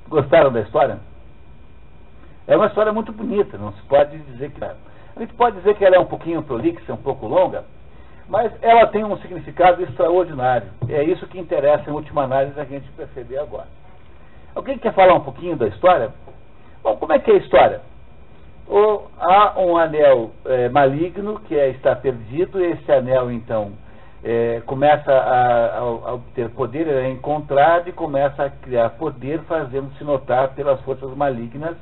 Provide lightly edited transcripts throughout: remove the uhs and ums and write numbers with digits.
Gostaram da história? É uma história muito bonita, não se pode dizer que... A gente pode dizer que ela é um pouquinho prolixa, um pouco longa, mas ela tem um significado extraordinário. É isso que interessa, em última análise, a gente perceber agora. Alguém quer falar um pouquinho da história? Bom, como é que é a história? Há um anel maligno que está perdido, e esse anel, então, começa a obter poder, é encontrado e começa a criar poder, fazendo-se notar pelas forças malignas.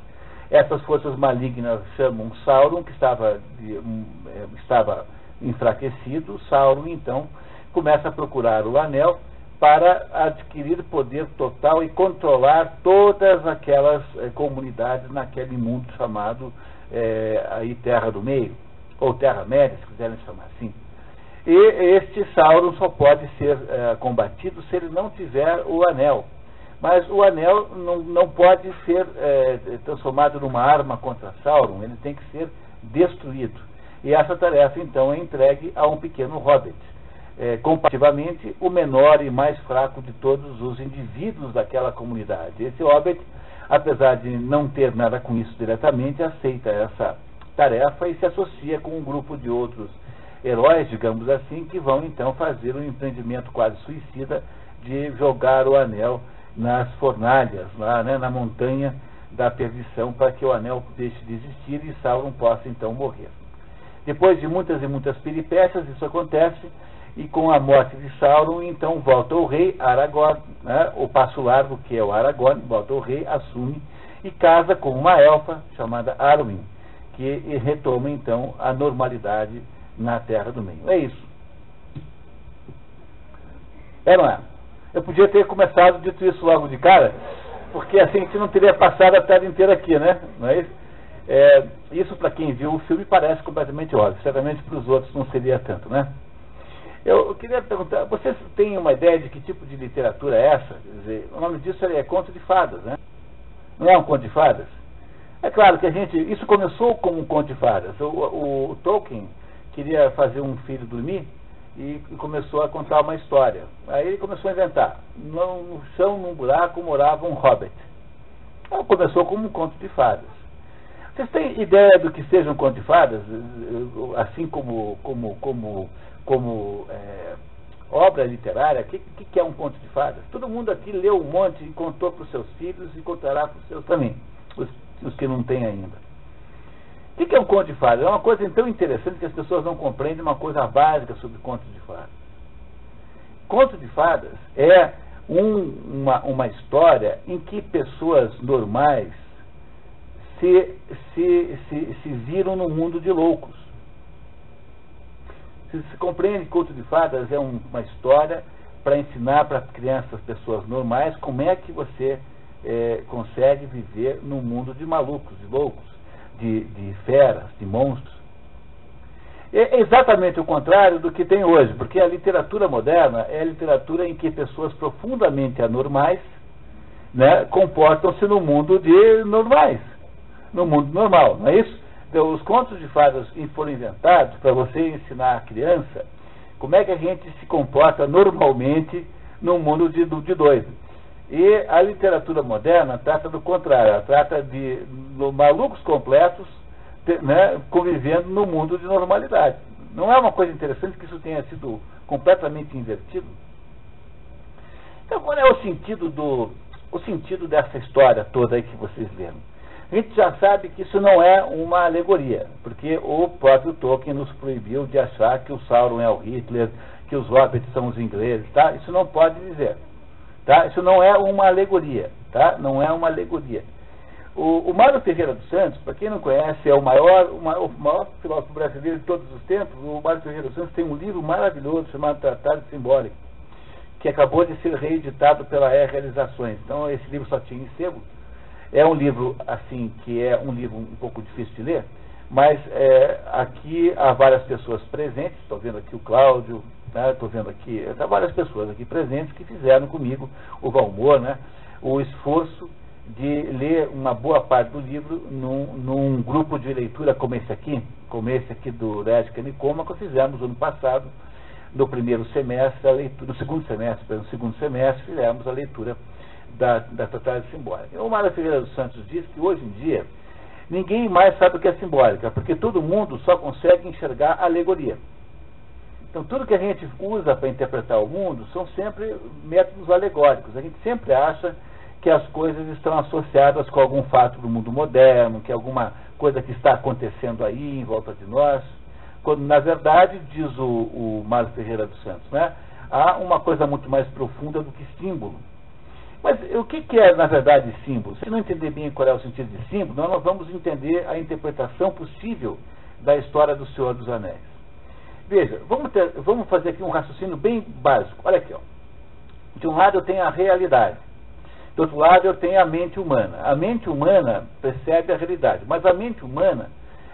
Essas forças malignas chamam Sauron, que estava enfraquecido. Sauron, então, começa a procurar o anel para adquirir poder total e controlar todas aquelas comunidades naquele mundo chamado aí Terra do Meio, ou Terra-média, se quiserem chamar assim. E este Sauron só pode ser combatido se ele não tiver o anel. Mas o anel não pode ser transformado numa arma contra Sauron, ele tem que ser destruído. E essa tarefa, então, é entregue a um pequeno hobbit, comparativamente o menor e mais fraco de todos os indivíduos daquela comunidade. Esse hobbit, apesar de não ter nada com isso diretamente, aceita essa tarefa e se associa com um grupo de outros heróis, digamos assim, que vão então fazer um empreendimento quase suicida de jogar o anel nas fornalhas, lá, né, na montanha da perdição, para que o anel deixe de existir e Sauron possa então morrer. Depois de muitas e muitas peripécias, isso acontece, e com a morte de Sauron, então volta o rei Aragorn, né, o Passo Largo, que é o Aragorn, volta o rei, assume e casa com uma elfa chamada Arwen, que retoma então a normalidade na Terra do Meio. É isso. Não é? Eu podia ter começado dito isso logo de cara, porque assim a gente não teria passado a tarde inteira aqui, né? Não é isso? Isso para quem viu o filme parece completamente óbvio, certamente para os outros não seria tanto, né? Eu queria perguntar, vocês têm uma ideia de que tipo de literatura é essa? Quer dizer, o nome disso é conto de fadas, né? Não é um conto de fadas? É claro que isso começou como um conto de fadas. O Tolkien queria fazer um filho dormir e começou a contar uma história. Aí ele começou a inventar. No chão, num buraco, morava um hobbit. Então começou como um conto de fadas. Vocês têm ideia do que seja um conto de fadas? Assim como obra literária, o que é um conto de fadas? Todo mundo aqui leu um monte e contou para os seus filhos e contará para os seus também, os que não têm ainda. O que é um conto de fadas? É uma coisa tão interessante que as pessoas não compreendem uma coisa básica sobre contos de fadas. Conto de fadas é uma história em que pessoas normais se viram num mundo de loucos. Se compreende que conto de fadas é uma história para ensinar para crianças, pessoas normais, como é que você consegue viver num mundo de malucos, de loucos, de feras, de monstros. É exatamente o contrário do que tem hoje, porque a literatura moderna é a literatura em que pessoas profundamente anormais, né, comportam-se no mundo de normais, no mundo normal, não é isso? Então, os contos de fadas foram inventados para você ensinar a criança como é que a gente se comporta normalmente num mundo de doido. E a literatura moderna trata do contrário, ela trata de malucos completos, né, convivendo no mundo de normalidade. Não é uma coisa interessante que isso tenha sido completamente invertido? Então, qual é o sentido dessa história toda aí que vocês leram? A gente já sabe que isso não é uma alegoria, porque o próprio Tolkien nos proibiu de achar que o Sauron é o Hitler, que os hobbits são os ingleses, tá? Isso não pode dizer. Tá? Isso não é uma alegoria, tá? Não é uma alegoria. O Mário Ferreira dos Santos, para quem não conhece, é o maior filósofo brasileiro de todos os tempos. O Mário Ferreira dos Santos tem um livro maravilhoso chamado Tratado Simbólico, que acabou de ser reeditado pela Realizações. Então esse livro só tinha em sebo. É um livro, assim, que é um livro um pouco difícil de ler, mas aqui há várias pessoas presentes. Estou vendo aqui o Cláudio, estou vendo aqui, há várias pessoas aqui presentes que fizeram comigo, o Valmor, né, o esforço de ler uma boa parte do livro num grupo de leitura como esse aqui do Rédica Nicoma, que fizemos ano passado, no primeiro semestre, no segundo semestre fizemos a leitura da totalidade simbólica. O Mário Ferreira dos Santos diz que hoje em dia ninguém mais sabe o que é simbólica, porque todo mundo só consegue enxergar alegoria. Então tudo que a gente usa para interpretar o mundo são sempre métodos alegóricos. A gente sempre acha que as coisas estão associadas com algum fato do mundo moderno, que é alguma coisa que está acontecendo aí em volta de nós, quando na verdade, diz o Mário Ferreira dos Santos, né, há uma coisa muito mais profunda do que símbolo. Mas o que é, na verdade, símbolo? Se não entender bem qual é o sentido de símbolo, nós não vamos entender a interpretação possível da história do Senhor dos Anéis. Veja, vamos fazer aqui um raciocínio bem básico. Olha aqui, ó. De um lado eu tenho a realidade, do outro lado eu tenho a mente humana. A mente humana percebe a realidade, mas a mente humana,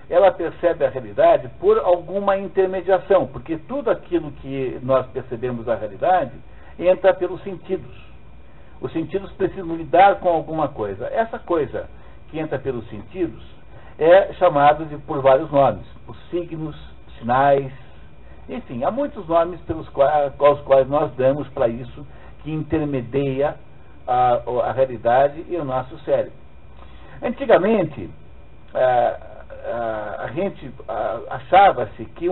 ela percebe a realidade por alguma intermediação, porque tudo aquilo que nós percebemos da realidade entra pelos sentidos. Os sentidos precisam lidar com alguma coisa. Essa coisa que entra pelos sentidos é chamada por vários nomes, por signos, sinais, enfim, há muitos nomes pelos quais nós damos para isso, que intermedia a realidade e o nosso cérebro. Antigamente, a gente achava-se que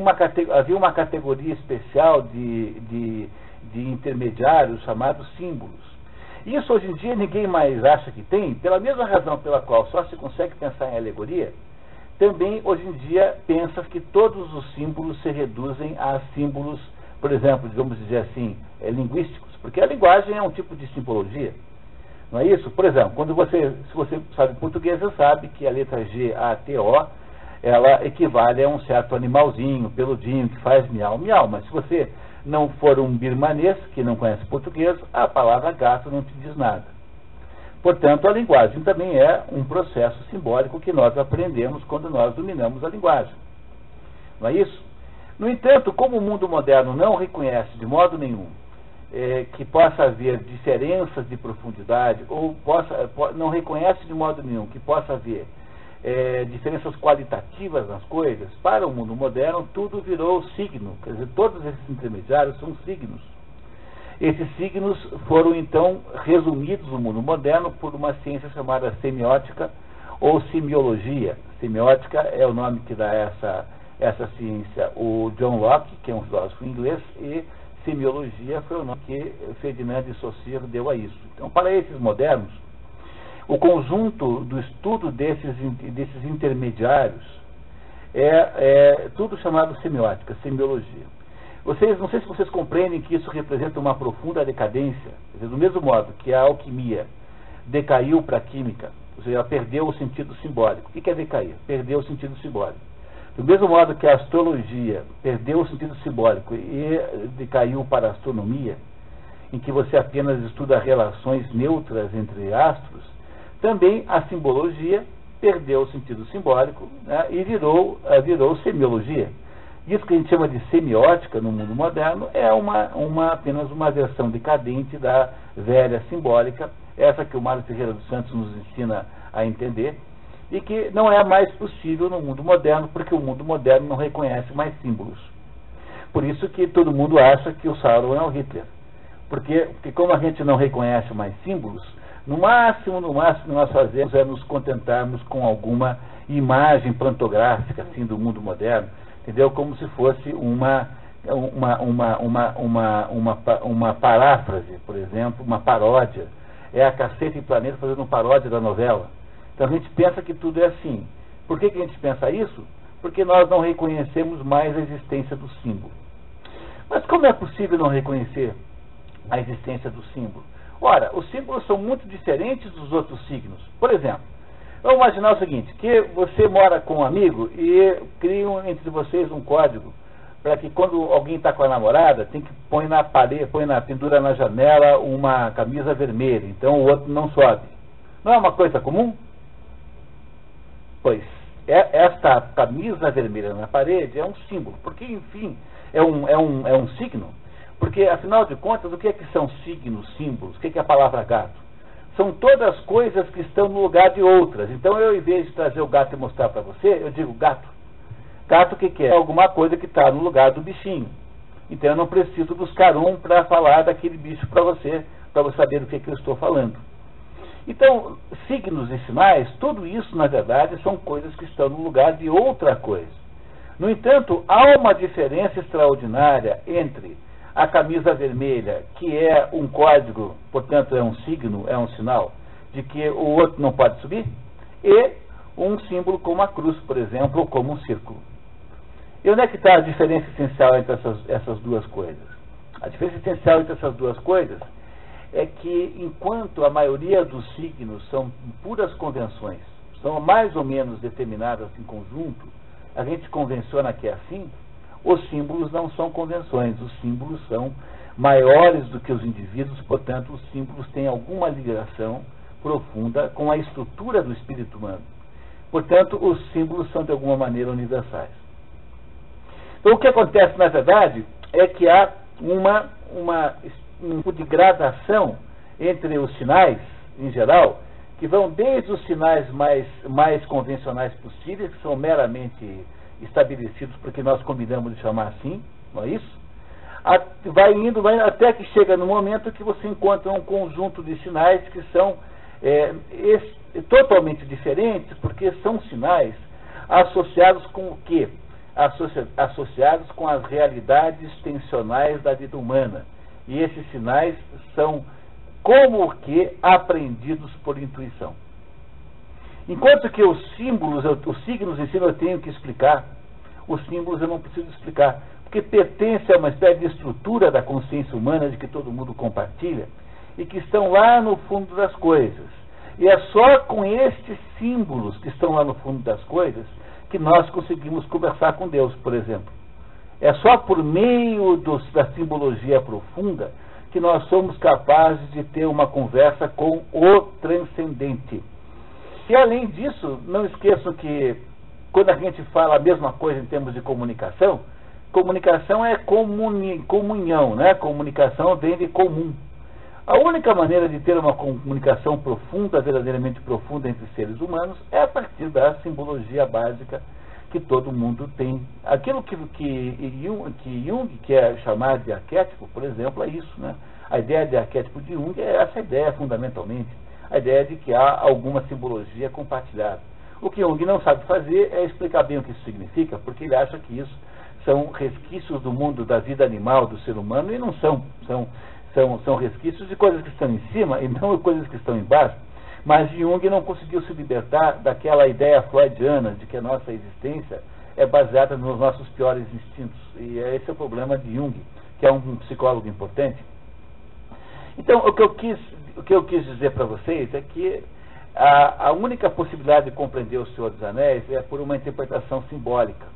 havia uma categoria especial de intermediários chamados símbolos. Isso hoje em dia ninguém mais acha que tem, pela mesma razão pela qual só se consegue pensar em alegoria. Também hoje em dia pensa que todos os símbolos se reduzem a símbolos, por exemplo, vamos dizer assim, linguísticos, porque a linguagem é um tipo de simbologia. Não é isso? Por exemplo, se você sabe português, você sabe que a letra G, A, T, O, ela equivale a um certo animalzinho, peludinho, que faz miau, miau. Mas se você não for um birmanês, que não conhece português, a palavra gato não te diz nada. Portanto, a linguagem também é um processo simbólico que nós aprendemos quando nós dominamos a linguagem. Não é isso? No entanto, como o mundo moderno não reconhece de modo nenhum que possa haver diferenças de profundidade, ou não reconhece de modo nenhum que possa haver diferenças qualitativas nas coisas, para o mundo moderno tudo virou signo, quer dizer, todos esses intermediários são signos. Esses signos foram então resumidos no mundo moderno por uma ciência chamada semiótica ou semiologia. Semiótica é o nome que dá essa ciência o John Locke, que é um filósofo inglês, e semiologia foi o nome que Ferdinand de Saussure deu a isso. Então, para esses modernos, o conjunto do estudo desses intermediários é tudo chamado semiótica, semiologia. Não sei se vocês compreendem que isso representa uma profunda decadência. Quer dizer, do mesmo modo que a alquimia decaiu para a química, ou seja, ela perdeu o sentido simbólico. O que é decair? Perdeu o sentido simbólico. Do mesmo modo que a astrologia perdeu o sentido simbólico e decaiu para a astronomia, em que você apenas estuda relações neutras entre astros, também a simbologia perdeu o sentido simbólico, né, e virou semiologia. Isso que a gente chama de semiótica no mundo moderno é apenas uma versão decadente da velha simbólica, essa que o Mário Ferreira dos Santos nos ensina a entender, e que não é mais possível no mundo moderno, porque o mundo moderno não reconhece mais símbolos. Por isso que todo mundo acha que o Sauron é o Hitler. Porque como a gente não reconhece mais símbolos, no máximo nós fazemos é nos contentarmos com alguma imagem pantográfica assim, do mundo moderno, entendeu? Como se fosse uma paráfrase, por exemplo, uma paródia. É a Cacete e Planeta fazendo uma paródia da novela. Então a gente pensa que tudo é assim. Por que a gente pensa isso? Porque nós não reconhecemos mais a existência do símbolo. Mas como é possível não reconhecer a existência do símbolo? Ora, os símbolos são muito diferentes dos outros signos. Por exemplo, vamos imaginar o seguinte, que você mora com um amigo e criam entre vocês um código para que quando alguém está com a namorada, tem que põe na parede, pendura na janela uma camisa vermelha, então o outro não sobe. Não é uma coisa comum? Pois, esta camisa vermelha na parede é um símbolo, porque, enfim, é um signo. Porque, afinal de contas, o que são signos, símbolos? O que é a palavra gato? São todas coisas que estão no lugar de outras. Então, eu, em vez de trazer o gato e mostrar para você, eu digo gato. Gato, o que é? É alguma coisa que está no lugar do bichinho. Então, eu não preciso buscar um para falar daquele bicho para você saber do que eu estou falando. Então, signos e sinais, tudo isso, na verdade, são coisas que estão no lugar de outra coisa. No entanto, há uma diferença extraordinária entre a camisa vermelha, que é um código, portanto é um signo, é um sinal, de que o outro não pode subir, e um símbolo como a cruz, por exemplo, ou como um círculo. E onde é que está a diferença essencial entre essas duas coisas? A diferença essencial entre essas duas coisas é que, enquanto a maioria dos signos são puras convenções, são mais ou menos determinadas em conjunto, a gente convenciona que é assim, os símbolos não são convenções, os símbolos são maiores do que os indivíduos, portanto, os símbolos têm alguma ligação profunda com a estrutura do espírito humano. Portanto, os símbolos são de alguma maneira universais. Então, o que acontece, na verdade, é que há um tipo de gradação entre os sinais, em geral, que vão desde os sinais mais convencionais possíveis, que são meramente estabelecidos porque nós combinamos de chamar assim, não é isso? Vai indo até que chega no momento que você encontra um conjunto de sinais que são totalmente diferentes, porque são sinais associados com o quê? Associados com as realidades tensionais da vida humana. E esses sinais são como que aprendidos por intuição. Enquanto que os símbolos, os signos em si eu tenho que explicar, os símbolos eu não preciso explicar, porque pertence a uma espécie de estrutura da consciência humana de que todo mundo compartilha e que estão lá no fundo das coisas. E é só com estes símbolos que estão lá no fundo das coisas que nós conseguimos conversar com Deus, por exemplo. É só por meio da simbologia profunda que nós somos capazes de ter uma conversa com o transcendente. E além disso, não esqueçam que quando a gente fala a mesma coisa em termos de comunicação, comunicação é comunhão, né? Comunicação vem de comum. A única maneira de ter uma comunicação profunda, verdadeiramente profunda entre seres humanos, é a partir da simbologia básica que todo mundo tem. Aquilo que Jung quer chamar de arquétipo, por exemplo, é isso, né? A ideia de arquétipo de Jung é essa ideia, fundamentalmente. A ideia de que há alguma simbologia compartilhada. O que Jung não sabe fazer é explicar bem o que isso significa, porque ele acha que isso são resquícios do mundo da vida animal do ser humano, e não são. São resquícios de coisas que estão em cima e não de coisas que estão embaixo. Mas Jung não conseguiu se libertar daquela ideia freudiana de que a nossa existência é baseada nos nossos piores instintos. E esse é o problema de Jung, que é um psicólogo importante. Então, o que eu quis dizer para vocês é que a única possibilidade de compreender o Senhor dos Anéis é por uma interpretação simbólica.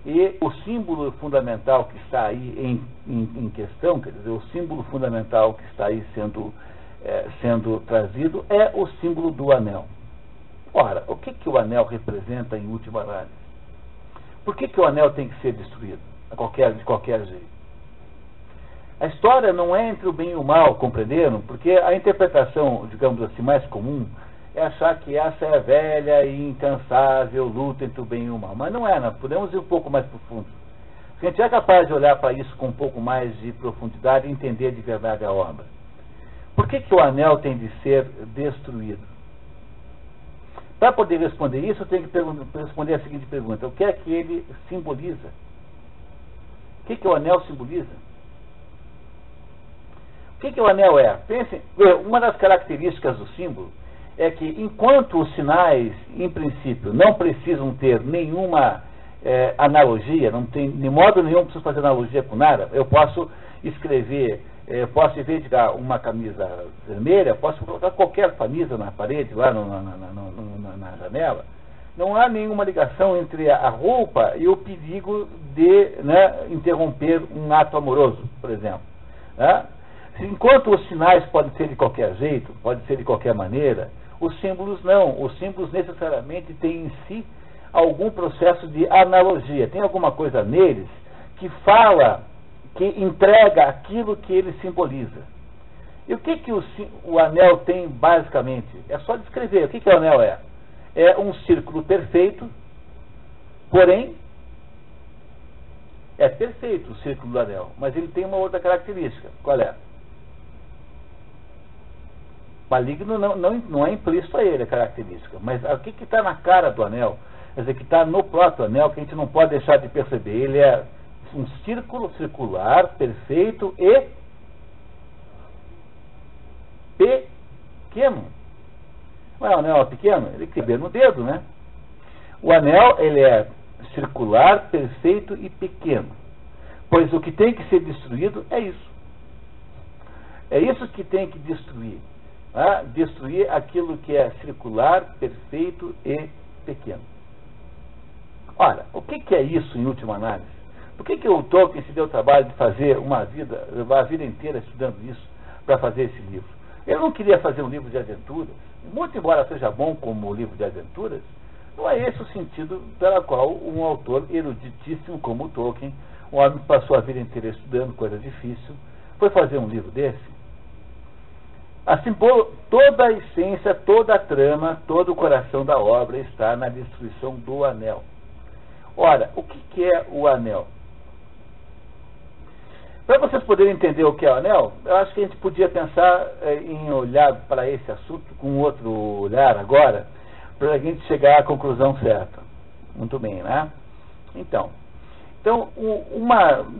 E o símbolo fundamental que está aí em questão, quer dizer, o símbolo fundamental que está aí sendo trazido é o símbolo do anel. Ora, o que o anel representa em última análise? Por que o anel tem que ser destruído de qualquer jeito? A história não é entre o bem e o mal, compreenderam? Porque a interpretação, digamos assim, mais comum é achar que essa é a velha e incansável luta entre o bem e o mal. Mas não é, nós podemos ir um pouco mais profundo. Se a gente é capaz de olhar para isso com um pouco mais de profundidade e entender de verdade a obra. Por que o anel tem de ser destruído? Para poder responder isso, eu tenho que responder a seguinte pergunta. O que é que ele simboliza? O que o anel simboliza? O que o anel é? Pensem, uma das características do símbolo é que, enquanto os sinais, em princípio, não precisam ter nenhuma analogia, não tem, de modo nenhum preciso fazer analogia com nada, eu posso escrever, posso, em vez de dar uma camisa vermelha, posso colocar qualquer camisa na parede, lá na janela. Não há nenhuma ligação entre a roupa e o perigo de interromper um ato amoroso, por exemplo. Né? Enquanto os sinais podem ser de qualquer jeito, podem ser de qualquer maneira, os símbolos não. Os símbolos necessariamente têm em si algum processo de analogia. Tem alguma coisa neles que fala, que entrega aquilo que ele simboliza. E o que o anel tem basicamente? É só descrever. O que o anel é? É um círculo perfeito, porém, é perfeito o círculo do anel, mas ele tem uma outra característica. Qual é? Maligno não é implícito a ele a característica, mas o que está na cara do anel, quer dizer, que está no próprio anel, que a gente não pode deixar de perceber. Ele é um círculo circular, perfeito e pequeno. Não é um anel pequeno? Ele cabe no dedo, né? O anel, ele é circular, perfeito e pequeno. Pois o que tem que ser destruído é isso. É isso que tem que destruir. Tá? Destruir aquilo que é circular, perfeito e pequeno. Ora, o que é isso em última análise? Por que o Tolkien se deu o trabalho de fazer levar a vida inteira estudando isso para fazer esse livro? Ele não queria fazer um livro de aventuras, muito embora seja bom como livro de aventuras, não é esse o sentido pela qual um autor eruditíssimo como o Tolkien, um homem que passou a vida inteira estudando coisa difícil, foi fazer um livro desse. Assim, toda a essência, toda a trama, todo o coração da obra está na destruição do anel. Ora, o que é o anel? Para vocês poderem entender o que é o anel, eu acho que a gente podia pensar em olhar para esse assunto com outro olhar agora, para a gente chegar à conclusão certa. Muito bem, né? Então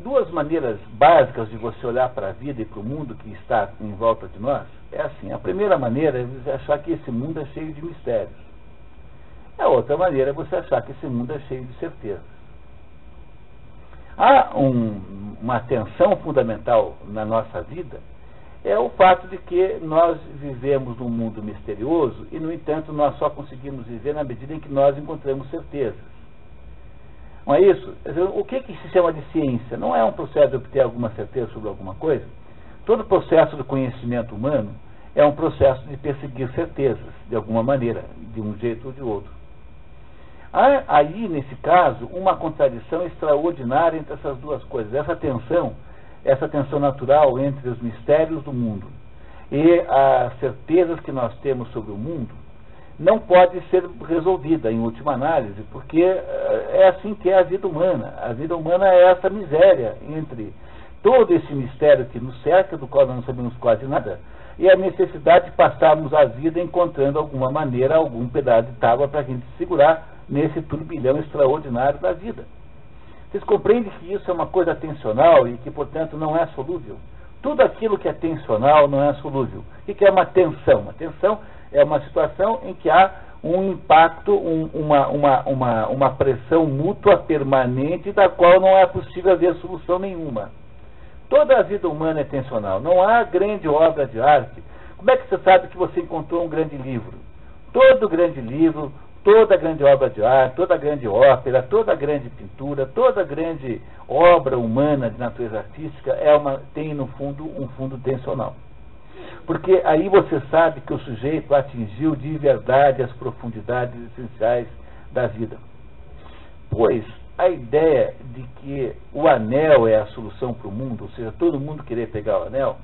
duas maneiras básicas de você olhar para a vida e para o mundo que está em volta de nós é assim. A primeira maneira é você achar que esse mundo é cheio de mistérios. A outra maneira é você achar que esse mundo é cheio de certezas. Há uma tensão fundamental na nossa vida, é o fato de que nós vivemos num mundo misterioso e, no entanto, nós só conseguimos viver na medida em que nós encontramos certezas. Não é isso? O que se chama de ciência? Não é um processo de obter alguma certeza sobre alguma coisa? Todo processo do conhecimento humano é um processo de perseguir certezas, de alguma maneira, de um jeito ou de outro. Há aí, nesse caso, uma contradição extraordinária entre essas duas coisas. Essa tensão natural entre os mistérios do mundo e as certezas que nós temos sobre o mundo não pode ser resolvida, em última análise, porque é assim que é a vida humana. A vida humana é essa miséria entre todo esse mistério que nos cerca, do qual nós não sabemos quase nada, e a necessidade de passarmos a vida encontrando alguma maneira, algum pedaço de tábua para a gente segurar nesse turbilhão extraordinário da vida. Vocês compreendem que isso é uma coisa tensional e que, portanto, não é solúvel? Tudo aquilo que é tensional não é solúvel. O que é uma tensão? Uma tensão é uma situação em que há um impacto, uma pressão mútua permanente da qual não é possível haver solução nenhuma. Toda a vida humana é tensional. Não há grande obra de arte. Como é que você sabe que você encontrou um grande livro? Todo grande livro, toda grande obra de arte, toda grande ópera, toda grande pintura, toda grande obra humana de natureza artística tem no fundo um fundo tensional. Porque aí você sabe que o sujeito atingiu de verdade as profundidades essenciais da vida. Pois a ideia de que o anel é a solução para o mundo, ou seja, todo mundo querer pegar o anel,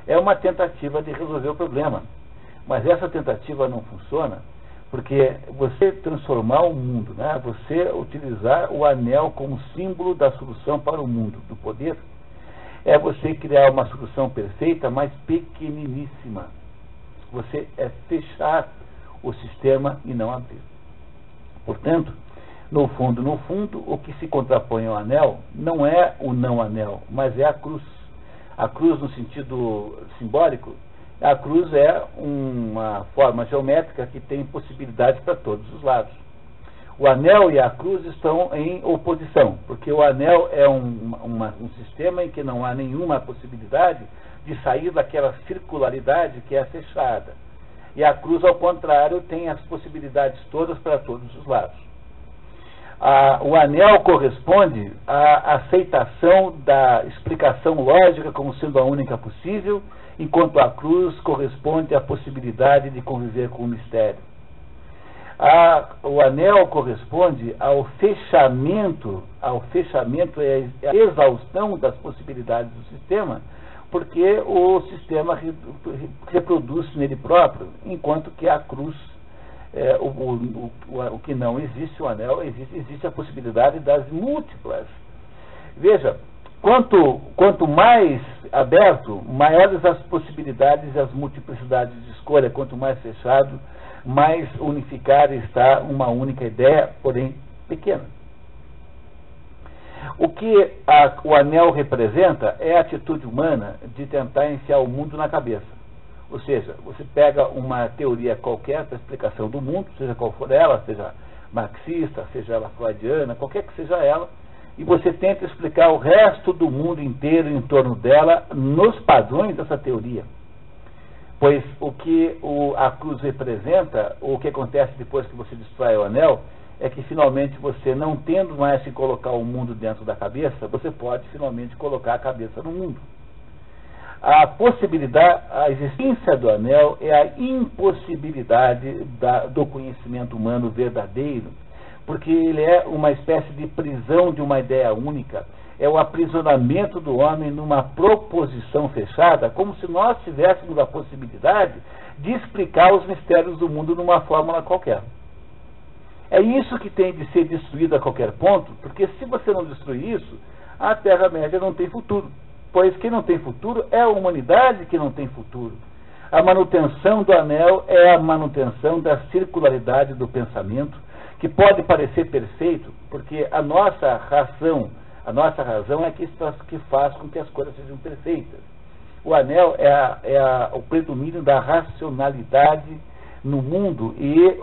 é uma tentativa de resolver o problema. Mas essa tentativa não funciona, porque você transformar o mundo, né, você utilizar o anel como símbolo da solução para o mundo, do poder, é você criar uma solução perfeita, mas pequeniníssima. Você é fechar o sistema e não abrir. Portanto, no fundo, o que se contrapõe ao anel não é o não anel, mas é a cruz. A cruz, no sentido simbólico, a cruz é uma forma geométrica que tem possibilidades para todos os lados. O anel e a cruz estão em oposição, porque o anel é um sistema em que não há nenhuma possibilidade de sair daquela circularidade que é fechada. E a cruz, ao contrário, tem as possibilidades todas para todos os lados. O anel corresponde à aceitação da explicação lógica como sendo a única possível, enquanto a cruz corresponde à possibilidade de conviver com o mistério. O anel corresponde ao fechamento e à exaustão das possibilidades do sistema, porque o sistema reproduz nele próprio, enquanto que a cruz, o que não existe, o anel, existe a possibilidade das múltiplas. Veja, Quanto mais aberto, maiores as possibilidades e as multiplicidades de escolha. Quanto mais fechado, mais unificada está uma única ideia, porém pequena. O que o anel representa é a atitude humana de tentar enfiar o mundo na cabeça. Ou seja, você pega uma teoria qualquer para explicação do mundo, seja qual for ela, seja marxista, seja ela freudiana, qualquer que seja ela, e você tenta explicar o resto do mundo inteiro em torno dela nos padrões dessa teoria. Pois o que a cruz representa, ou o que acontece depois que você destrói o anel, é que finalmente você, não tendo mais que colocar o mundo dentro da cabeça, você pode finalmente colocar a cabeça no mundo. A possibilidade, a existência do anel é a impossibilidade do conhecimento humano verdadeiro, porque ele é uma espécie de prisão de uma ideia única, é o aprisionamento do homem numa proposição fechada, como se nós tivéssemos a possibilidade de explicar os mistérios do mundo numa fórmula qualquer. É isso que tem de ser destruído a qualquer ponto, porque se você não destruir isso, a Terra-média não tem futuro. Pois quem não tem futuro é a humanidade que não tem futuro. A manutenção do anel é a manutenção da circularidade do pensamento, que pode parecer perfeito, porque a nossa razão é que faz com que as coisas sejam perfeitas. O anel é o predomínio da racionalidade no mundo, e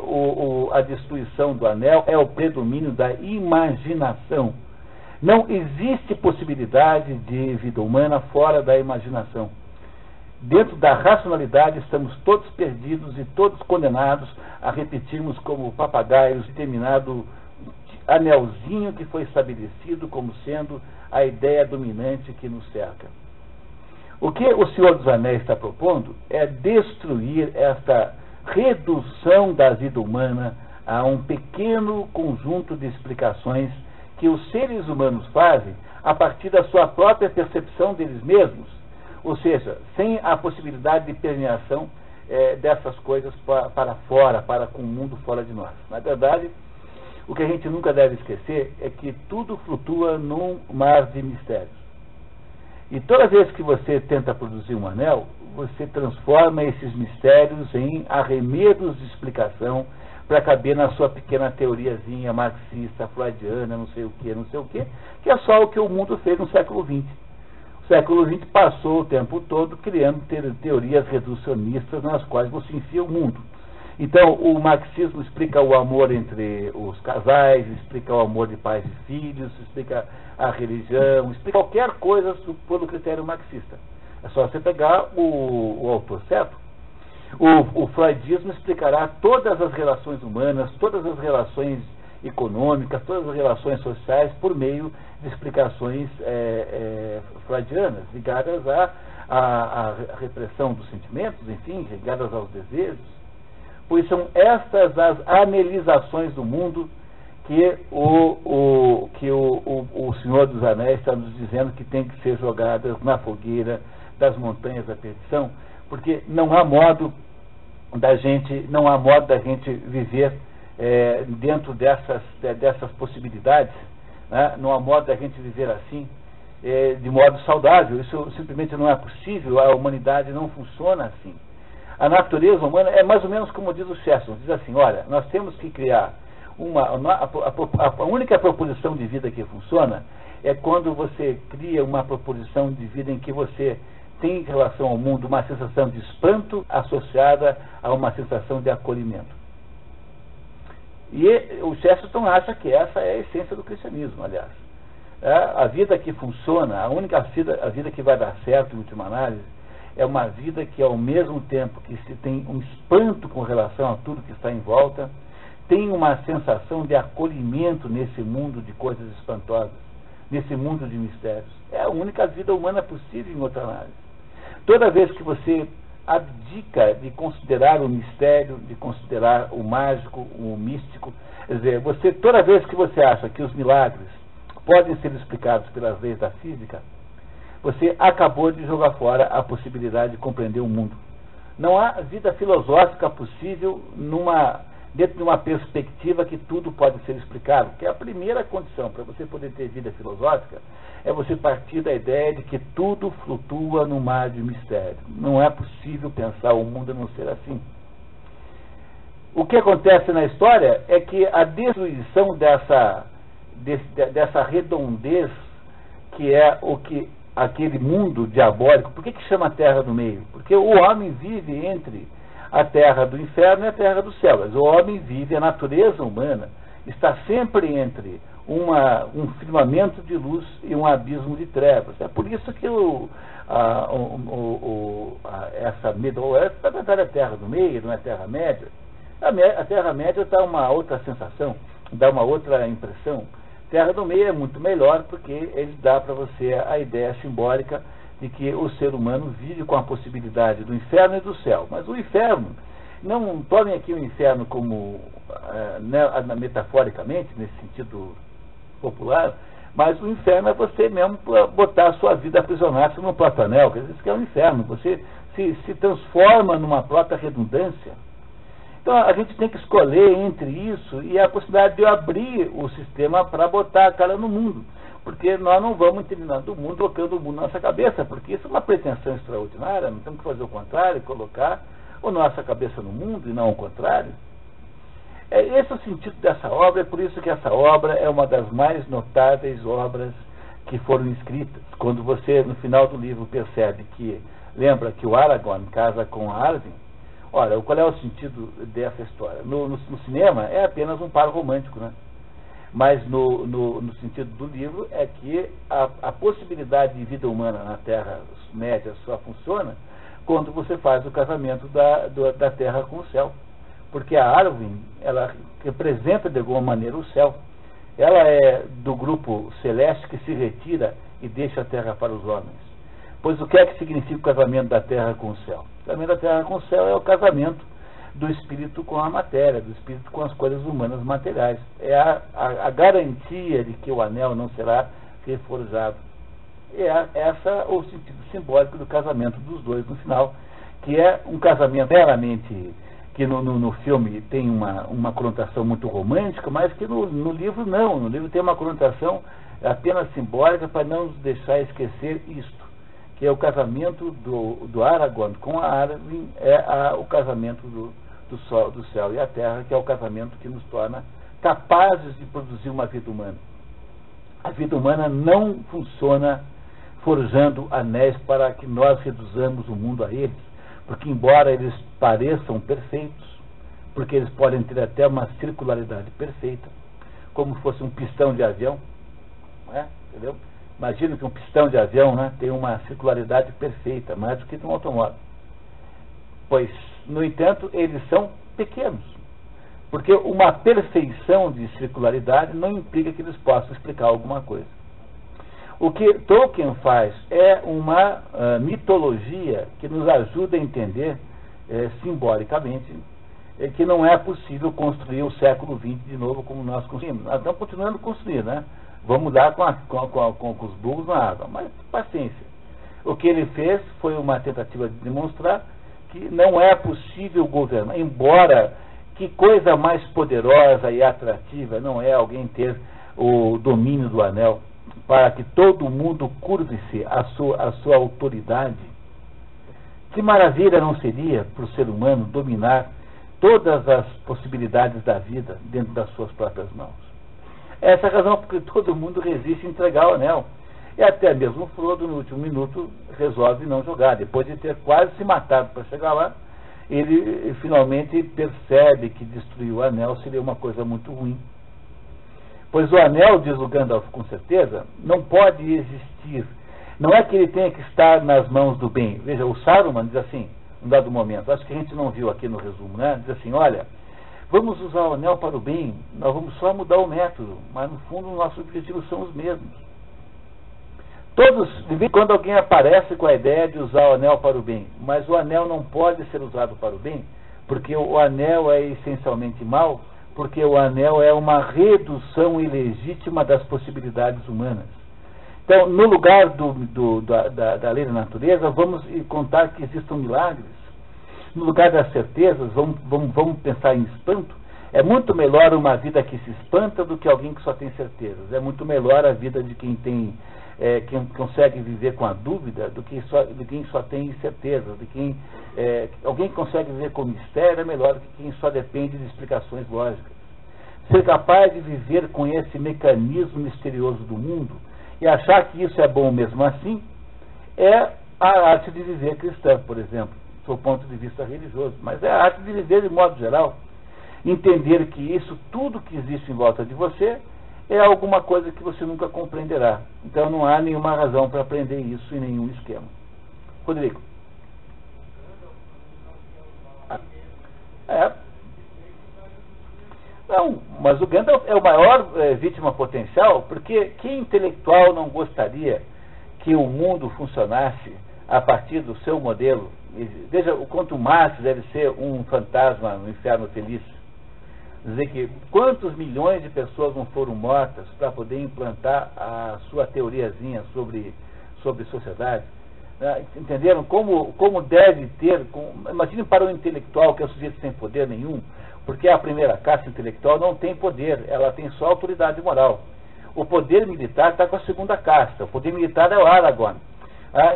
a destruição do anel é o predomínio da imaginação. Não existe possibilidade de vida humana fora da imaginação. Dentro da racionalidade estamos todos perdidos e todos condenados a repetirmos como papagaios determinado anelzinho que foi estabelecido como sendo a ideia dominante que nos cerca. O que o Senhor dos Anéis está propondo é destruir esta redução da vida humana a um pequeno conjunto de explicações que os seres humanos fazem a partir da sua própria percepção deles mesmos, ou seja, sem a possibilidade de permeação dessas coisas para fora, com o mundo fora de nós. Na verdade, o que a gente nunca deve esquecer é que tudo flutua num mar de mistérios. E toda vez que você tenta produzir um anel, você transforma esses mistérios em arremedos de explicação para caber na sua pequena teoriazinha marxista, freudiana, não sei o que, que é só o que o mundo fez no século XX. O século XX passou o tempo todo criando teorias reducionistas nas quais você enfia o mundo. Então, o marxismo explica o amor entre os casais, explica o amor de pais e filhos, explica a religião, explica qualquer coisa pelo critério marxista. É só você pegar o autor certo. O freudismo explicará todas as relações humanas, todas as relações econômicas, todas as relações sociais por meio de explicações freudianas, ligadas à repressão dos sentimentos, enfim, ligadas aos desejos. Pois são estas as analisações do mundo que o Senhor dos Anéis está nos dizendo que tem que ser jogadas na fogueira das montanhas da perdição, porque não há modo da gente viver dentro dessas possibilidades, né? Não há modo da gente viver assim de modo saudável. Isso simplesmente não é possível. A humanidade não funciona assim. A natureza humana é mais ou menos como diz o Chesterton, diz assim: olha, nós temos que criar a única proposição de vida que funciona é quando você cria uma proposição de vida em que você tem em relação ao mundo uma sensação de espanto associada a uma sensação de acolhimento. E o Chesterton acha que essa é a essência do cristianismo, aliás. A vida que funciona, a vida que vai dar certo em última análise, é uma vida que, ao mesmo tempo que se tem um espanto com relação a tudo que está em volta, tem uma sensação de acolhimento nesse mundo de coisas espantosas, nesse mundo de mistérios. É a única vida humana possível em outra análise. Toda vez que você abdica de considerar o mistério, de considerar o mágico, o místico, quer dizer, toda vez que você acha que os milagres podem ser explicados pelas leis da física, você acabou de jogar fora a possibilidade de compreender o mundo. Não há vida filosófica possível dentro de uma perspectiva que tudo pode ser explicado, que é a primeira condição para você poder ter vida filosófica, é você partir da ideia de que tudo flutua no mar de mistério. Não é possível pensar o mundo não ser assim. O que acontece na história é que a destruição dessa redondez, que é o que aquele mundo diabólico, por que chama Terra do Meio? Porque o homem vive entre a terra do inferno e a terra do céu. Mas o homem vive, a natureza humana está sempre entre um firmamento de luz e um abismo de trevas. É por isso que essa Middle Earth, na verdade, é a Terra do Meio, não é a Terra-média. A Terra-média dá uma outra sensação, dá uma outra impressão. Terra do Meio é muito melhor porque ele dá para você a ideia simbólica de que o ser humano vive com a possibilidade do inferno e do céu. Mas o inferno, não tomem aqui o inferno como metaforicamente, nesse sentido popular, mas o inferno é você mesmo botar a sua vida, aprisionar-se num próprio anel, quer dizer, isso que é o inferno, você se transforma numa própria redundância. Então a gente tem que escolher entre isso e a possibilidade de abrir o sistema para botar a cara no mundo. Porque nós não vamos terminando o mundo, colocando o mundo na nossa cabeça, porque isso é uma pretensão extraordinária, não temos que fazer o contrário, colocar a nossa cabeça no mundo e não o contrário. Esse é o sentido dessa obra, é por isso que essa obra é uma das mais notáveis obras que foram escritas. Quando você, no final do livro, percebe que, lembra que o Aragorn casa com a Arwen, ora, qual é o sentido dessa história? No cinema é apenas um par romântico, né? Mas no sentido do livro é que a possibilidade de vida humana na Terra-média só funciona quando você faz o casamento da Terra com o céu. Porque a Arwen, ela representa de alguma maneira o céu. Ela é do grupo celeste que se retira e deixa a Terra para os homens. Pois o que é que significa o casamento da Terra com o céu? O casamento da Terra com o céu é o casamento do espírito com a matéria, do espírito com as coisas humanas materiais. É a garantia de que o anel não será reforjado. Essa o sentido simbólico do casamento dos dois no final, que é um casamento meramente, que no filme tem uma conotação muito romântica, mas que no livro não. No livro tem uma conotação apenas simbólica para não nos deixar esquecer isto, que é o casamento do Aragorn com a Arwen, o casamento do céu e a terra, que é o casamento que nos torna capazes de produzir uma vida humana. A vida humana não funciona forjando anéis para que nós reduzamos o mundo a eles, porque embora eles pareçam perfeitos, porque eles podem ter até uma circularidade perfeita, como se fosse um pistão de avião, não é? Entendeu? Imagina que um pistão de avião, né, tem uma circularidade perfeita, mais do que de um automóvel. Pois, no entanto, eles são pequenos, porque uma perfeição de circularidade não implica que eles possam explicar alguma coisa. O que Tolkien faz é uma mitologia que nos ajuda a entender simbolicamente que não é possível construir o século XX de novo como nós construímos. Nós estamos continuando a construir, né? Vamos lá com os burros na água, mas paciência. O que ele fez foi uma tentativa de demonstrar que não é possível governar, embora que coisa mais poderosa e atrativa não é alguém ter o domínio do anel para que todo mundo curve-se à sua autoridade. Que maravilha não seria para o ser humano dominar todas as possibilidades da vida dentro das suas próprias mãos. Essa é a razão porque todo mundo resiste a entregar o anel. E até mesmo Frodo, no último minuto, resolve não jogar. Depois de ter quase se matado para chegar lá, ele finalmente percebe que destruir o anel seria uma coisa muito ruim. Pois o anel, diz o Gandalf com certeza, não pode existir. Não é que ele tenha que estar nas mãos do bem. Veja, o Saruman diz assim, num dado momento, acho que a gente não viu aqui no resumo, né? Diz assim, olha, vamos usar o anel para o bem, nós vamos só mudar o método, mas no fundo os nossos objetivos são os mesmos. Quando alguém aparece com a ideia de usar o anel para o bem, mas o anel não pode ser usado para o bem, porque o anel é essencialmente mal, porque o anel é uma redução ilegítima das possibilidades humanas. Então, no lugar da lei da natureza, vamos contar que existam milagres. No lugar das certezas, vamos pensar em espanto, É muito melhor uma vida que se espanta do que alguém que só tem certezas. É muito melhor a vida de quem tem, quem consegue viver com a dúvida do que de quem só tem certezas. Alguém que consegue viver com mistério é melhor do que quem só depende de explicações lógicas. Ser capaz de viver com esse mecanismo misterioso do mundo e achar que isso é bom mesmo assim é a arte de viver cristã, por exemplo, do ponto de vista religioso. Mas é a arte de viver de modo geral. Entender que isso tudo que existe em volta de você é alguma coisa que você nunca compreenderá. Então não há nenhuma razão para aprender isso em nenhum esquema. Rodrigo. Não, mas o Gandalf é o maior vítima potencial, porque que intelectual não gostaria que o mundo funcionasse a partir do seu modelo? Veja o quanto Marx deve ser um fantasma no inferno feliz. Dizer que quantos milhões de pessoas não foram mortas para poder implantar a sua teoriazinha sobre sociedade. Entenderam? Como deve ter... Imagine para um intelectual que é um sujeito sem poder nenhum, porque a primeira casta intelectual não tem poder, ela tem só autoridade moral. O poder militar está com a segunda casta, o poder militar é o Aragorn.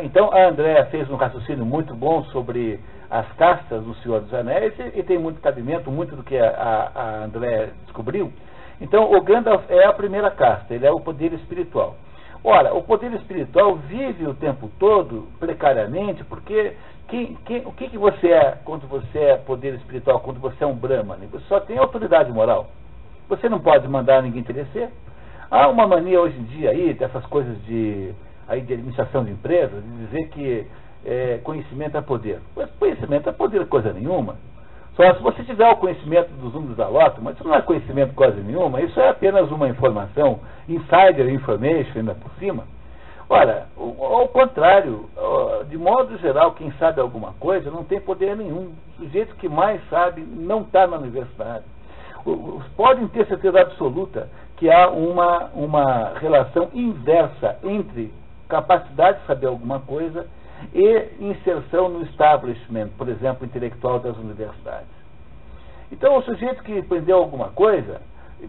Então a Andréa fez um raciocínio muito bom sobre as castas do Senhor dos Anéis e tem muito cabimento, muito do que a Andréa descobriu. Então o Gandalf é a primeira casta, ele é o poder espiritual. Ora, o poder espiritual vive o tempo todo precariamente, porque o que você é quando você é poder espiritual, quando você é um Brahmane? Você só tem autoridade moral. Você não pode mandar ninguém obedecer. Há uma mania hoje em dia aí, dessas coisas de administração de empresas, de dizer que conhecimento é poder. Mas conhecimento é poder coisa nenhuma. Só se você tiver o conhecimento dos números da loto, mas isso não é conhecimento coisa nenhuma, isso é apenas uma informação, insider information ainda por cima. Ora, ao contrário, de modo geral, quem sabe alguma coisa não tem poder nenhum. O sujeito que mais sabe não está na universidade. Podem ter certeza absoluta que há uma relação inversa entre capacidade de saber alguma coisa e inserção no establishment, por exemplo, intelectual das universidades. Então, o sujeito que aprendeu alguma coisa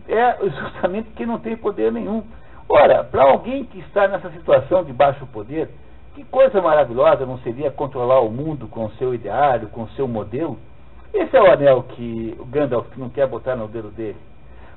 é justamente quem não tem poder nenhum. Ora, para alguém que está nessa situação de baixo poder, que coisa maravilhosa não seria controlar o mundo com o seu ideário, com o seu modelo? Esse é o anel que o Gandalf não quer botar no dedo dele,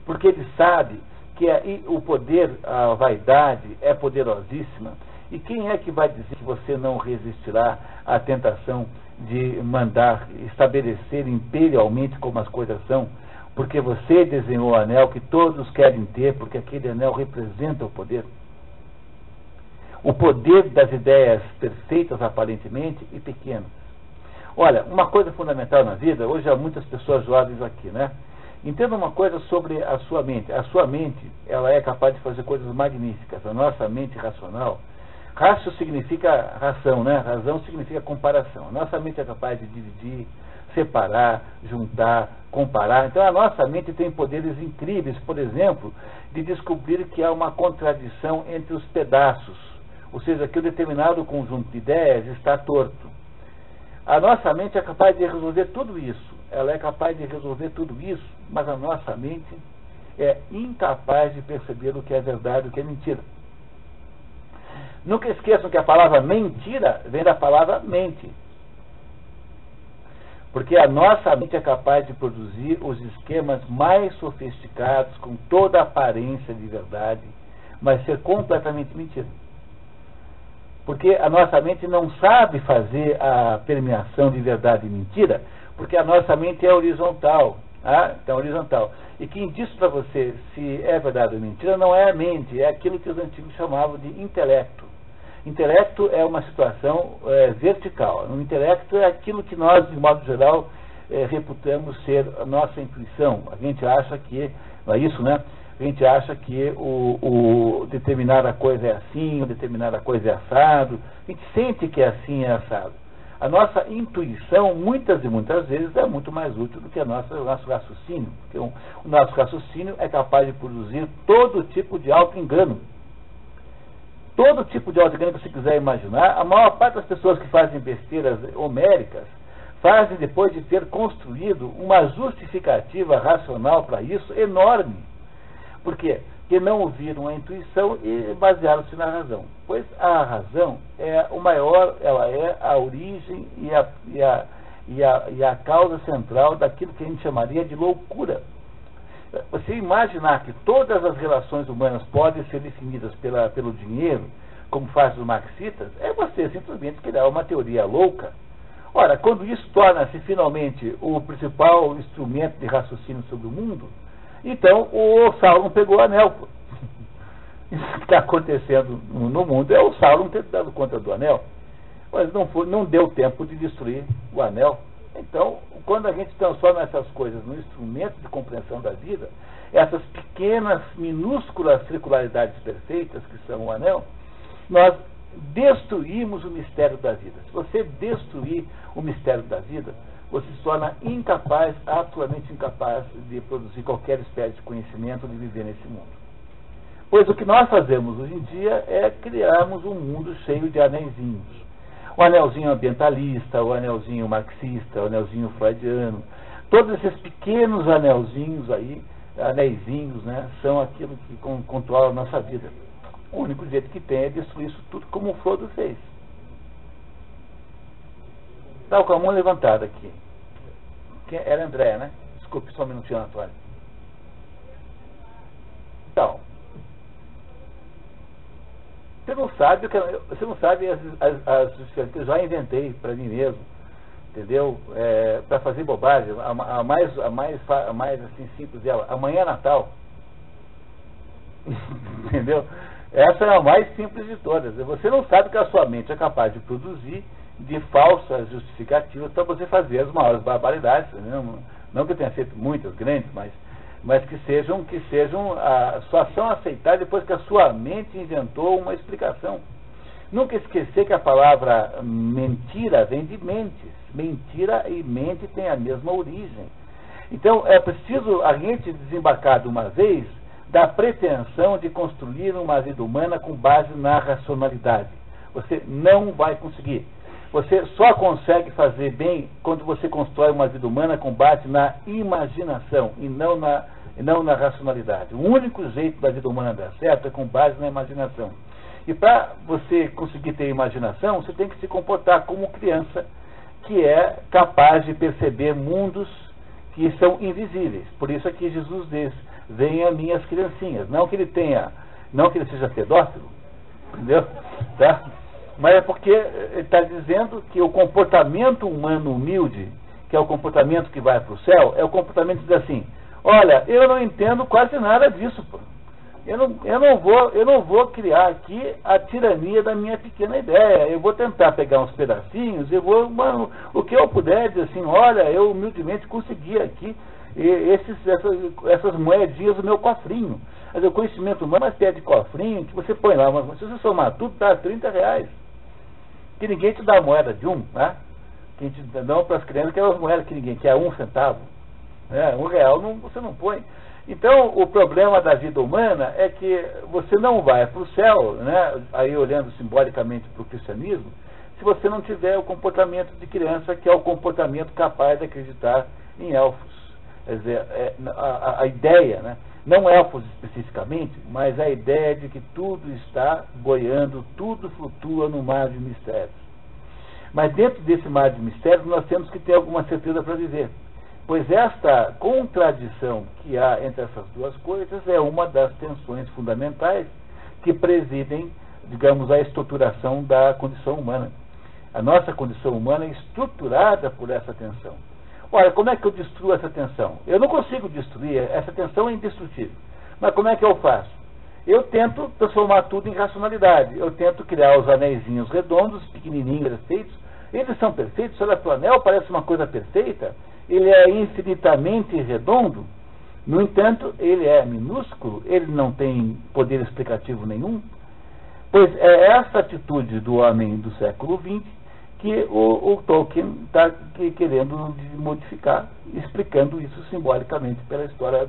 porque ele sabe que o poder, a vaidade é poderosíssima. E quem é que vai dizer que você não resistirá à tentação de mandar estabelecer imperialmente como as coisas são? Porque você desenhou o anel que todos querem ter, porque aquele anel representa o poder. O poder das ideias perfeitas, aparentemente, e pequenas. Olha, uma coisa fundamental na vida, hoje há muitas pessoas jovens aqui, né? Entenda uma coisa sobre a sua mente. A sua mente, ela é capaz de fazer coisas magníficas. A nossa mente racional, ratio significa ração, né? Razão significa comparação. A nossa mente é capaz de dividir, separar, juntar, comparar. Então a nossa mente tem poderes incríveis, por exemplo, de descobrir que há uma contradição entre os pedaços. Ou seja, que um determinado conjunto de ideias está torto. A nossa mente é capaz de resolver tudo isso. Ela é capaz de resolver tudo isso, mas a nossa mente é incapaz de perceber o que é verdade e o que é mentira. Nunca esqueçam que a palavra mentira vem da palavra mente. Porque a nossa mente é capaz de produzir os esquemas mais sofisticados, com toda a aparência de verdade, mas ser completamente mentira. Porque a nossa mente não sabe fazer a permeação de verdade e mentira, porque a nossa mente é horizontal. Então, horizontal. E quem diz para você se é verdade ou mentira não é a mente, é aquilo que os antigos chamavam de intelecto. Intelecto é uma situação vertical. O intelecto é aquilo que nós, de modo geral, reputamos ser a nossa intuição. A gente acha que, não é isso, né? A gente acha que o determinada coisa é assim, o determinada coisa é assado. A gente sente que é assim, é assado. A nossa intuição, muitas e muitas vezes, é muito mais útil do que o nosso raciocínio. Porque o nosso raciocínio é capaz de produzir todo tipo de auto-engano. Todo tipo de auto-engano que você quiser imaginar. A maior parte das pessoas que fazem besteiras homéricas fazem, depois de ter construído uma justificativa racional para isso enorme. Por quê? Porque não ouviram a intuição e basearam-se na razão. Pois a razão é o maior, ela é a origem e a causa central daquilo que a gente chamaria de loucura. Você imaginar que todas as relações humanas podem ser definidas pelo dinheiro, como fazem os marxistas, é você simplesmente criar uma teoria louca. Ora, quando isso torna-se finalmente o principal instrumento de raciocínio sobre o mundo, então o Sauron pegou o anel. Isso que está acontecendo no mundo é o Sauron ter dado conta do anel. Mas não deu tempo de destruir o anel. Então, quando a gente transforma essas coisas num instrumento de compreensão da vida, essas pequenas, minúsculas circularidades perfeitas que são o anel, nós destruímos o mistério da vida. Se você destruir o mistério da vida, você se torna incapaz, absolutamente incapaz de produzir qualquer espécie de conhecimento, de viver nesse mundo. Pois o que nós fazemos hoje em dia é criarmos um mundo cheio de anéisinhos. O anelzinho ambientalista, o anelzinho marxista, o anelzinho freudiano, todos esses pequenos anelzinhos aí, anéisinhos, né, são aquilo que controla a nossa vida. O único jeito que tem é destruir isso tudo, como o Frodo fez. Está com a mão levantada aqui. Era André, né? Desculpe só um minutinho, Antônio. Então, você não sabe as justificativas que eu já inventei para mim mesmo, entendeu? Para fazer bobagem. A mais assim simples dela. Amanhã é Natal. Entendeu? Essa é a mais simples de todas. Você não sabe que a sua mente é capaz de produzir de falsas justificativas para você fazer as maiores barbaridades. Não que eu tenha feito muitas grandes, mas que sejam só são aceitáveis depois que a sua mente inventou uma explicação. Nunca esquecer que a palavra mentira vem de mentes. Mentira e mente têm a mesma origem. Então é preciso a gente desembarcar de uma vez da pretensão de construir uma vida humana com base na racionalidade. Você não vai conseguir. Você só consegue fazer bem quando você constrói uma vida humana com base na imaginação e não na racionalidade. O único jeito da vida humana dar certo é com base na imaginação. E para você conseguir ter imaginação, você tem que se comportar como criança que é capaz de perceber mundos que são invisíveis. Por isso aqui Jesus diz: venham minhas criancinhas. Não que ele seja pedófilo, entendeu? Tá? Mas é porque ele está dizendo que o comportamento humano humilde, que é o comportamento que vai para o céu, é o comportamento que diz assim: olha, eu não entendo quase nada disso, pô. Eu não vou criar aqui a tirania da minha pequena ideia. Eu vou tentar pegar uns pedacinhos, o que eu puder dizer assim: olha, eu humildemente consegui aqui essas moedinhas do meu cofrinho. Mas o conhecimento humano é uma espécie de cofrinho que você põe lá, mas se você somar tudo, dá R$30. Que ninguém te dá a moeda de um, né? Que a gente dá para as crianças aquelas moedas que é 1 centavo. R$1 você não põe. Então, o problema da vida humana é que você não vai para o céu, né? Aí olhando simbolicamente para o cristianismo, se você não tiver o comportamento de criança, que é o comportamento capaz de acreditar em elfos. Quer dizer, a ideia, né? Não elfos especificamente, mas a ideia de que tudo está boiando, tudo flutua no mar de mistérios. Mas dentro desse mar de mistérios nós temos que ter alguma certeza para viver. Pois esta contradição que há entre essas duas coisas é uma das tensões fundamentais que presidem, digamos, a estruturação da condição humana. A nossa condição humana é estruturada por essa tensão. Ora, como é que eu destruo essa tensão? Eu não consigo destruir, essa tensão é indestrutível. Mas como é que eu faço? Eu tento transformar tudo em racionalidade. Eu tento criar os anéisinhos redondos, pequenininhos, perfeitos. Eles são perfeitos, olha, o anel parece uma coisa perfeita. Ele é infinitamente redondo. No entanto, ele é minúsculo, ele não tem poder explicativo nenhum. Pois é essa atitude do homem do século XX que o Tolkien está querendo modificar, explicando isso simbolicamente pela história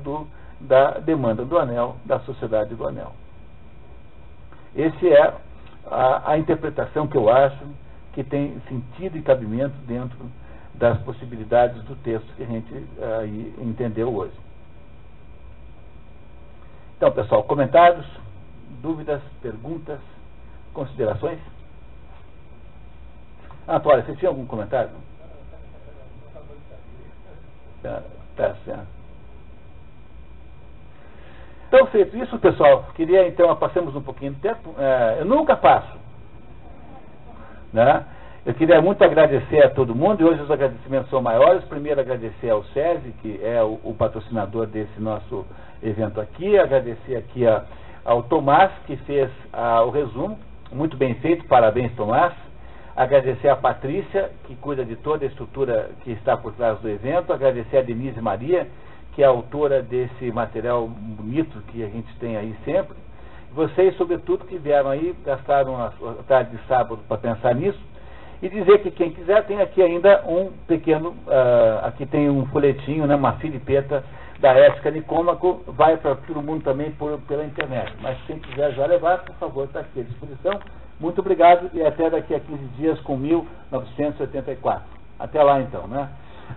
da demanda do anel, da sociedade do anel. Essa é a interpretação que eu acho que tem sentido e cabimento dentro das possibilidades do texto que a gente aí entendeu hoje. Então, pessoal, comentários, dúvidas, perguntas, considerações? Antônio, você tinha algum comentário? Tá certo. Então, feito isso, pessoal, queria então, passemos um pouquinho de tempo. Eu nunca passo, né? Eu queria muito agradecer a todo mundo, e hoje os agradecimentos são maiores. Primeiro, agradecer ao SESI, que é o patrocinador desse nosso evento aqui, agradecer aqui ao Tomás, que fez o resumo, muito bem feito, parabéns, Tomás. Agradecer a Patrícia, que cuida de toda a estrutura que está por trás do evento, agradecer a Denise Maria, que é a autora desse material bonito que a gente tem aí sempre. Vocês, sobretudo, que vieram aí, gastaram a tarde de sábado para pensar nisso, e dizer que quem quiser tem aqui ainda um pequeno, aqui tem um folhetinho, né, uma filipeta da Ética Nicômaco, vai para todo mundo também pela internet. Mas quem quiser já levar, por favor, está aqui à disposição. Muito obrigado e até daqui a 15 dias com 1984. Até lá então, né?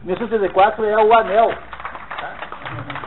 1984 é o anel. Tá?